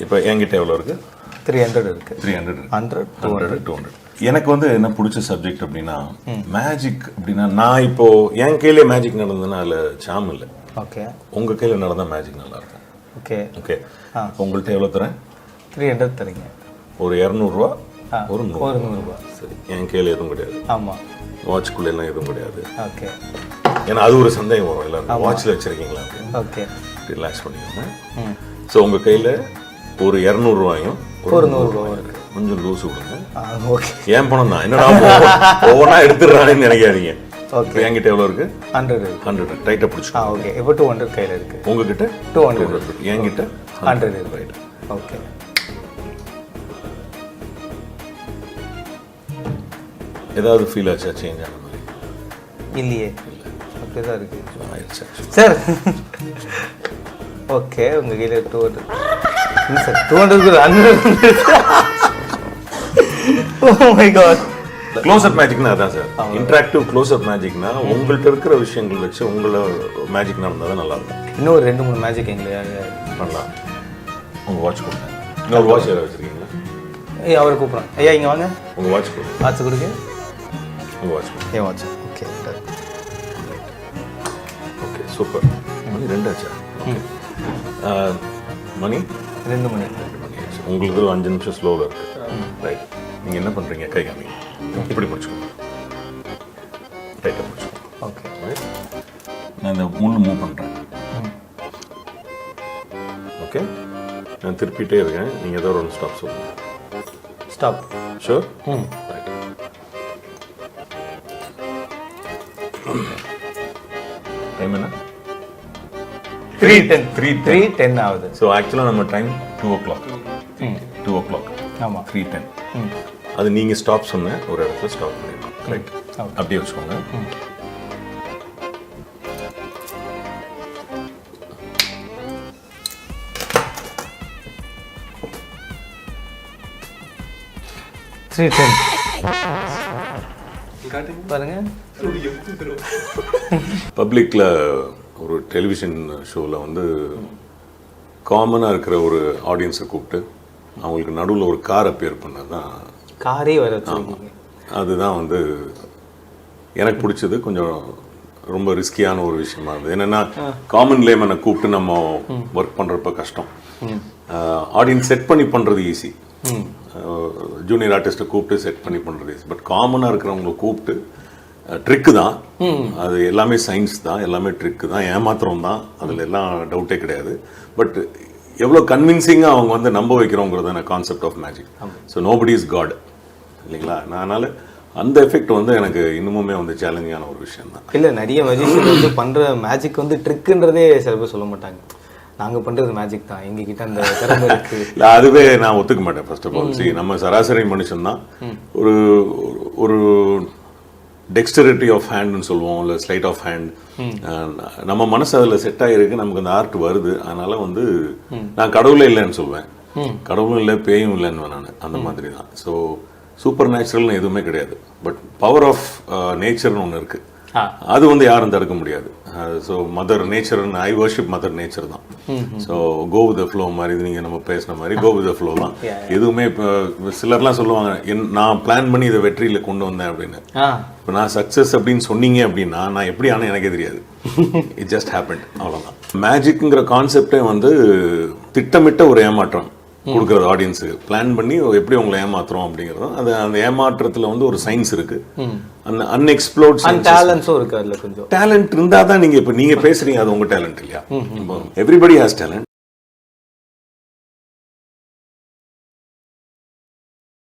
இப்போ என்கிட்ட எவ்வளோ இருக்கு? 300 இருக்கு. 300 100 200. எனக்கு வந்து என்ன பிடிச்ச சப்ஜெக்ட் அப்படின்னா மேஜிக் அப்படின்னா, நான் இப்போ என் கையிலே மேஜிக் நடந்ததுன்னா அதில் சாம் இல்லை. ஓகே. உங்க கையில் நடந்தால் மேஜிக் நல்லா இருக்கும். Okay okay. உங்கள்கிட்ட எவ்வளோ தரேன்? 300 தரீங்க. ஒரு 200 ஒரு 100 ரூபா. சரி, என் கையில் எதுவும் கிடையாது. ஆமாம். வாட்ச்குள்ள எல்லாம் எதுவும் கிடையாது. ஓகே. ஏன்னா அது ஒரு சந்தேகம் வரும் எல்லாரும், வாட்சில் வச்சிருக்கீங்களா அப்படின்னு. ஓகே. ரிலாக்ஸ் பண்ணிக்கோங்க. ஸோ உங்கள் கையில் ஒரு 200 ரூபாயும் ஒரு 100 ரூபா இருக்கு. கொஞ்சம் லூஸ் விடுங்க. ஓகே. ஏன் பணம் தான், என்னடா ஒவ்வொன்றா எடுத்துடுறான்னு நினைக்காதீங்க. ஓகே. என்கிட்ட எவ்வளோ இருக்கு? 100 இருக்கு. 100 டைட்டாக பிடிச்சிக்கோ. ஓகே. இப்போ 200 கையில் இருக்கு. உங்ககிட்ட 200. என்கிட்ட 100 இருக்கு. ரைட். ஓகே. ஏதாவது ஃபீல் ஆச்சா சேஞ்ச் ஆன மாதிரி? இல்லையே, அப்படியே தான் இருக்கு. ஆயிடுச்சு சார். ஓகே, உங்க கையில் 200 இல்லை sir. 200 oh my god. Close up மேஜிக்னா அதான் சார். இன்டராக்டிவ் க்ளோஸ்அப் மேஜிக்னா உங்கள்கிட்ட இருக்கிற விஷயங்கள் வச்சு உங்களை மேஜிக் நடந்தால் தான் நல்லா இருக்கும். இன்னும் ஒரு 2-3 மேஜிக் எங்களை பண்ணலாம். உங்கள் வாட்ச் கொடுங்க. இன்னொரு வாட்ச் ஏதாவது வச்சுருக்கீங்களா? ஏய், அவரை கூப்பிட்றேன். ஐயா இங்கே வாங்க. உங்கள் வாட்ச் கொடுங்க. வாட்ச் கொடுங்க. உங்கள் வாட்ச் கொடுங்க. ஏன் வாட்ச்? ஓகே. Okay, super. மணி 2 ஆச்சா? ஓகே. மணி 2 மணி. உங்களுக்கு ஒரு 5 நிமிஷம் ஸ்லோவில் இருக்கு. ரைட். நீங்கள் என்ன பண்ணுறீங்க? கை காமிங்க. இப்படி பிடிச்சிக்கோங்க. ரைட்டாக பிடிச்சிக்கோங்க. ஓகே. ரைட். நான் இந்த முள்ளு மூவ் பண்ணுறேன். ஓகே. நான் திருப்பிட்டே இருக்கேன். நீங்கள் ஏதோ ஒரு ஸ்டாப் சொல்லுங்கள். ஸ்டாப். ஷூர்? ரைட். டைம் என்ன? 3:10 ஆகுது. ஸோ ஆக்சுவலாக நம்ம டைம் 2 o'clock. 2 o'clock. ஆமாம். 3:10. அது நீங்கள் ஸ்டாப் சொன்ன ஒரு இடத்துல ஸ்டாப் பண்ணிடலாம். ரைட். அப்படியே வச்சுக்கோங்க. பாருங்க. பப்ளிக்கில் ஒரு டெலிவிஷன் ஷோவில் வந்து காமனாக இருக்கிற ஒரு ஆடியன்ஸை கூப்பிட்டு அவங்களுக்கு நடுவில் ஒரு காரை பேர் பண்ணது தான். காரே வர வச்சுருக்கீங்க. அதுதான் வந்து எனக்கு பிடிச்சது. கொஞ்சம் ரொம்ப ரிஸ்கியான ஒரு விஷயமா இருந்தது. என்னென்னா காமன் லேமனை கூப்பிட்டு நம்ம ஒர்க் பண்ணுறப்ப கஷ்டம். ஆடியன்ஸ் செட் பண்ணி பண்ணுறது ஈஸி. ஜூனியர் ஆர்டிஸ்ட்டை கூப்பிட்டு செட் பண்ணி பண்ணுறது ஈஸி. பட் காமனாக இருக்கிறவங்களை கூப்பிட்டு ட்ரிக்கு தான். அது எல்லாமே சயின்ஸ் தான், எல்லாமே ட்ரிக்கு தான், ஏமாத்திரம் தான். அதில் எல்லாம் டவுட்டே கிடையாது. பட் எவ்வளோ கன்வின்சிங்காக அவங்க வந்து நம்ப வைக்கிறோங்கிறதான concept of magic. So nobody is god இல்லைங்களா? அதனால் அந்த எஃபெக்ட் வந்து எனக்கு இன்னுமுமே வந்து சேலஞ்சிங்கான ஒரு விஷயம் தான். இல்லை, நிறைய மேஜிஷியன் வந்து பண்ணுற மேஜிக் வந்து ட்ரிக்குன்றதே சில பேர் சொல்ல மாட்டாங்க. நாங்கள் பண்ணுறது மேஜிக் தான், எங்ககிட்ட அந்த திறமை இருக்குது. இல்லை, அதுவே நான் ஒத்துக்க மாட்டேன். ஃபர்ஸ்ட் ஆஃப் ஆல் நம்ம சராசரி மனுஷன் தான். ஒரு ஒரு டெக்ஸ்டரிட்டி ஆஃப் ஹேண்ட்னு சொல்லுவோம், இல்லை ஸ்லைட் ஆஃப் ஹேண்ட். நம்ம மனசு அதில் செட் ஆகிருக்கு, நமக்கு அந்த ஆர்ட் வருது. அதனால வந்து நான் கடவுளே இல்லைன்னு சொல்லுவேன். கடவுளும் இல்லை, பேயும் இல்லைன்னு நான் அந்த மாதிரி தான். ஸோ சூப்பர் நேச்சுரல்னு எதுவுமே கிடையாது. பட் பவர் ஆஃப் நேச்சர்னு ஒன்று இருக்குது. அது வந்து யாரும் தடுக்க முடியாது. So mother nature, I worship mother nature தான். So go with the flow மாதிரி, இது நீங்கள் நம்ம பேசின மாதிரி கோ வித் த ஃப்ளோ தான். எதுவுமே இப்போ சிலர்லாம் சொல்லுவாங்க, நான் பிளான் பண்ணி இதை வெற்றியில் கொண்டு வந்தேன் அப்படின்னு. இப்போ நான் சக்ஸஸ் அப்படின்னு சொன்னீங்க அப்படின்னா நான் எப்படி ஆனால் எனக்கே தெரியாது. இட் ஜஸ்ட் ஹேப்பன்ட், அவ்வளோதான். மேஜிக்ங்கிற கான்செப்டே வந்து திட்டமிட்ட ஒரு ஏமாற்றம் கொடுக்குறது ஆடியன்ஸுக்கு. பிளான் பண்ணி எப்படி உங்களை ஏமாத்துறோம் அப்படிங்கிறதும். அது அந்த ஏமாற்றத்தில் வந்து ஒரு சயின்ஸ் இருக்கு. அந்த அன்எக்ஸ்ப்ளோர்ட் டேலண்ட்ஸும் இருக்கு. அதில் கொஞ்சம் டேலண்ட் இருந்தால் தான் நீங்கள் இப்போ நீங்கள் பேசுறீங்க, அது உங்கள் டேலண்ட் இல்லையா? Everybody has talent.